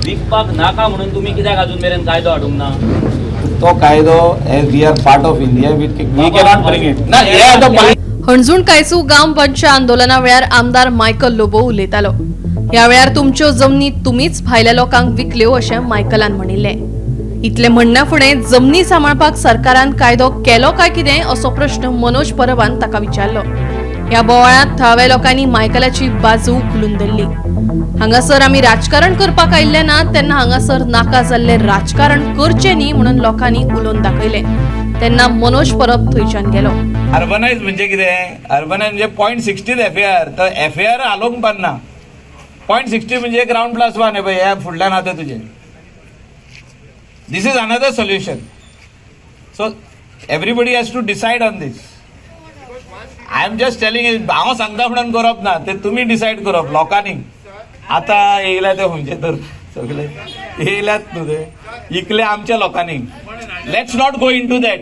विकपाक नाका म्हणून तुम्ही कित्याक अजून मेरेन कायदो हाडूंक ना? तो कायदो as we are part of India we cannot bring it ना. हे आता हणजूण कायसू गांव पंच आंदोलना वेळार आमदार मायकल लोबो उलयतालो. ह्या वेळार तुमच्यो जमनी तुमीच भायल्या लोकांक विकल्यो अशें मायकलान म्हणिल्लें. इतले म्हणना फुडें जमनी सांबाळपाक सरकारान कायदो केलो काय कितें असो प्रश्न मनोज परबान ताका विचारलो. ह्या बोवाळांत थळाव्या लोकांनी मायकलाची बाजू खुलून धरली. हांगासर आमी राजकारण करपाक आयिल्ले ना, तेन्ना हांगासर नाका जाल्ले राजकारण करचें न्ही म्हणून लोकांनी उलोवन दाखयलें. तेन्ना मनोज परब थंयच्यान गेलो. अर्बनायज म्हणजे कितें? अर्बनायज म्हणजे 0.60 FAR. तर FAR आलोवंक पारना. 0.60 म्हणजे ग्राउंड प्लस 1 पळय. ह्या फुडल्यान आतां तुजें. This is another solution. So everybody has to decide on this. I am just telling. हांव सांगता म्हणून करप ना, ते तुमी डिसायड करप लोकांनी. आतां येयल्या ते म्हणजे तर सगळे येयल्यात न्हू ते इकले आमच्या लोकांनी. Let's not go into that.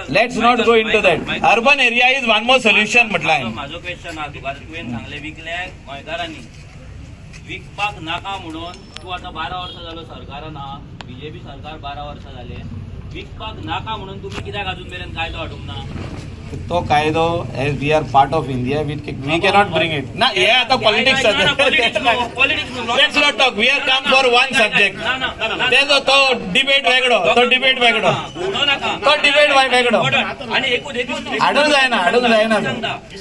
Let's not go into that. Urban area is one more solution म्हटलं. माझो क्वेश्चन हा तुका तुवें सांगले विकल्याक गोंयकारांनी विकपाक नाका म्हणून. तूं आतां 12 वर्सां जालो सरकारान आहा, बीजेपी सरकार 12 वर्सां जाले. विकपाक नाका म्हणून तुम्ही कित्याक अजून मेरेन कायदो हाडूंक ना? तो कायदो as we are part of India we cannot bring it ना. हे आता politics let's not talk. We are come for one subject. तेजो तो डिबेट वेगळो. तो डिबेट वेगळो. तो डिबेट वेगळो. आणि एकूच हाडूंक जायना.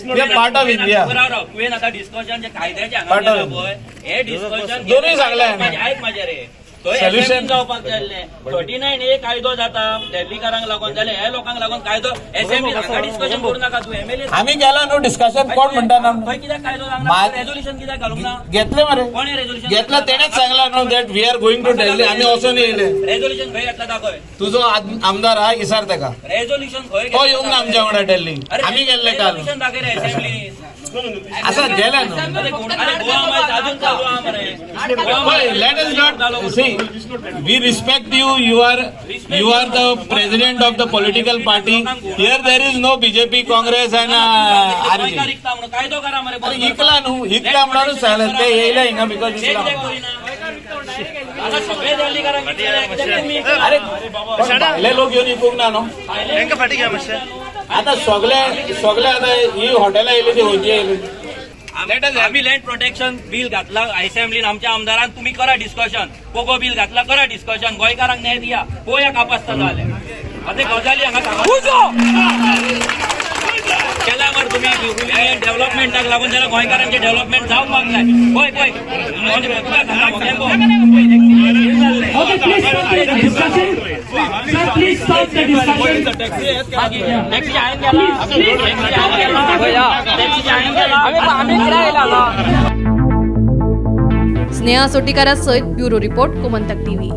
We are part of India. तुवें आतां डिस्कशन जे कायद्याचे हांगा पळय, हे डिस्कशन दोनूय सांगलें. आयक माझे रे. Solution जावपाक जाल्ले 39 एक कायदो जाता दिल्लीकारांक लागून जाले. हे लोकांक लागून कायदो असेंब्ली हांगा डिस्कशन करूं नाका. तूं MLA आम्ही गेला न्हू डिस्कशन. कोण म्हणटा ना थंय कित्याक कायदो लागना? रेझोल्युशन कित्याक घालूंक ना? घेतले मरे. कोणे रेझोल्युशन घेतलं तेणेच सांगला न्हू that we are going to Delhi. आम्ही वचून येयले. रेझोल्युशन खंय घेतला दाखय. तुझो आमदार हा इसार तेका. रेझोल्युशन खंय तो येऊंक ना आमच्या वांगडा दिल्ली. आम्ही गेल्ले काल. रेझोल्युशन दाखय रे असेंब्ली. असं गेला न्हू. अरे गोवा माहिती अजून चालू आहा मरे. Let us not see. We respect you. You are the president of the political party. Here there is no BJP, Congress and RJ. कायदो करा मरे. अरे इकला न्हू. इकला म्हणून सांगलं ते येयला हिंगा बिकॉज इकला. आता सगळे दिल्लीकारांक अरे भायले लोक येऊन इकूंक ना न्हू. आता सगळे आता ही हॉटेलां येयली ती खंयची येयली. आम्ही लँड प्रोटेक्शन बिल घातला असेंब्लीन आमच्या आमदारान. तुम्ही करा डिस्कशन. पोगो बिल घातला, करा डिस्कशन. गोंयकारांक न्याय दिया. पळोवया कापासता जाले. आता गजाली हांगा केला मरे तुम्ही डेव्हलपमेंटाक लागून जाल्यार गोंयकारांचे डेव्हलपमेंट जावपाक जाय. पळय स्नेहा सोटीकारा सयत ब्युरो रिपोर्ट गोमंतक TV.